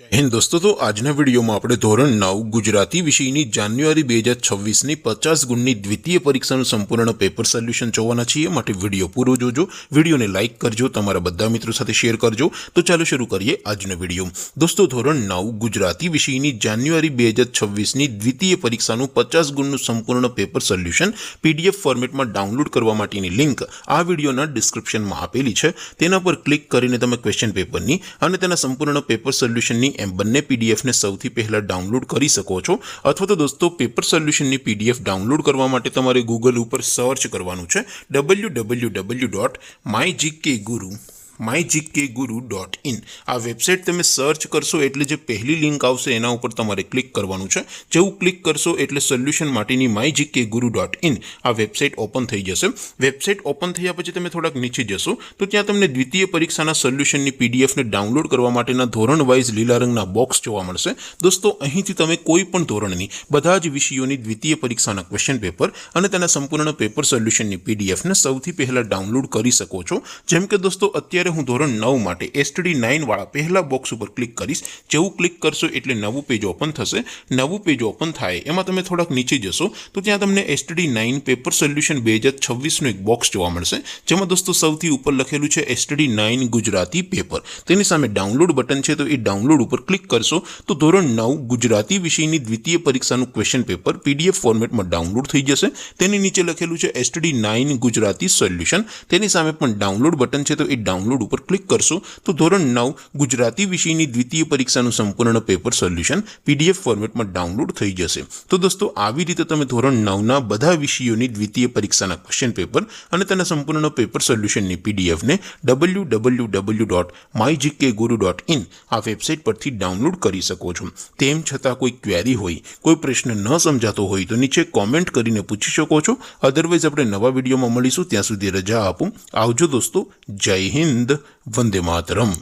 જય હિન્દ દોસ્તો, તો આજના વિડીયોમાં આપણે ધોરણ 9 ગુજરાતી વિષયની જાન્યુઆરી 2026ની 50 ગુણની દ્વિતીય પરીક્ષાનું સંપૂર્ણ પેપર સોલ્યુશન જોવાના છીએ। માટે વિડીયો પૂરો જોજો, વિડીયોને લાઇક કરજો, તમારા બધા મિત્રો સાથે શેર કરજો। તો ચાલો શરૂ કરીએ આજનો વિડીયો। દોસ્તો, ધોરણ 9 ગુજરાતી વિષયની જાન્યુઆરી 2026ની દ્વિતીય પરીક્ષાનું 50 ગુણનું સંપૂર્ણ પેપર સોલ્યુશન પીડીએફ ફોર્મેટમાં ડાઉનલોડ કરવા માટેની લિંક આ વિડીયોના ડિસ્ક્રિપ્શનમાં આપેલી છે। તેના પર ક્લિક કરીને તમે ક્વેશ્ચન પેપરની અને તેના સંપૂર્ણ પેપર સોલ્યુશન એમ બંને પીડીએફને સૌથી પહેલા ડાઉનલોડ કરી શકો છો। અથવા તો દોસ્તો, પેપર સોલ્યુશનની પીડીએફ ડાઉનલોડ કરવા માટે તમારે ગૂગલ ઉપર સર્ચ કરવાનું છે www.mygkguru.in। આ વેબસાઇટ તમે સર્ચ કરશો એટલે જે પહેલી લિંક આવશે એના ઉપર તમારે ક્લિક કરવાનું છે। જેવું ક્લિક કરશો એટલે સોલ્યુશન માટેની mygkguru.in આ વેબસાઇટ ઓપન થઈ જશે। વેબસાઇટ ઓપન થયા પછી તમે થોડાક નીચે જશો તો ત્યાં તમને દ્વિતીય પરીક્ષાના સોલ્યુશનની પીડીએફને ડાઉનલોડ કરવા માટેના ધોરણ વાઇઝ લીલા રંગના બોક્સ જોવા મળશે। દોસ્તો, અહીંથી તમે કોઈ પણ ધોરણની બધા જ વિષયોની દ્વિતીય પરીક્ષાના ક્વેશ્ચન પેપર અને તેના સંપૂર્ણ પેપર સોલ્યુશનની પીડીએફને સૌથી પહેલા ડાઉનલોડ કરી શકો છો। જેમ કે દોસ્તો, અત્યારે હું ધોરણ 9 માટે STD9 વાળા પહેલા બોક્સ ઉપર ક્લિક કરીશ। જેવું ક્લિક કરશો એટલે નવું પેજ ઓપન થશે। નવું પેજ ઓપન થાય એમાં તમે થોડાક નીચે જશો તો ત્યાં તમને STD9 પેપર સોલ્યુશન 2026નું એક બોક્સ જોવા મળશે, જેમાં દોસ્તો સૌથી ઉપર લખેલું છે STD9 ગુજરાતી પેપર। તેની સામે ડાઉનલોડ બટન છે, તો એ ડાઉનલોડ ઉપર ક્લિક કરશો તો ધોરણ 9 ગુજરાતી વિષયની દ્વિતીય પરીક્ષાનું ક્વેશ્ચન પેપર પીડીએફ ફોર્મેટમાં ડાઉનલોડ થઈ જશે। તેની નીચે લખેલું છે STD9 ગુજરાતી સોલ્યુશન। તેની સામે પણ ડાઉનલોડ બટન છે, તો એ ડાઉનલોડ ઉપર ક્લિક કરશો તો ધોરણ 9 ગુજરાતી વિષયની દ્વિતીય પરીક્ષાનું સંપૂર્ણ પેપર સોલ્યુશન પીડીએફ ફોર્મેટમાં ડાઉનલોડ થઈ જશે। તો દોસ્તો, આવી રીતે તમે ધોરણ 9ના બધા વિષયોની દ્વિતીય પરીક્ષાના ક્વેશ્ચન પેપર અને તેના સંપૂર્ણ પેપર સોલ્યુશનની પીડીએફને www.mygkguru.in આ વેબસાઇટ પરથી ડાઉનલોડ કરી શકો છો। તેમ છતાં કોઈ ક્વેરી હોય, કોઈ પ્રશ્ન ન સમજાતો હોય તો નીચે કોમેન્ટ કરીને પૂછી શકો છો। અધરવાઇઝ આપણે નવા વિડીયોમાં મળીશું, ત્યાં સુધી રજા આપો। આવજો દોસ્તો, જય હિન્દ, વંદે માતરમ।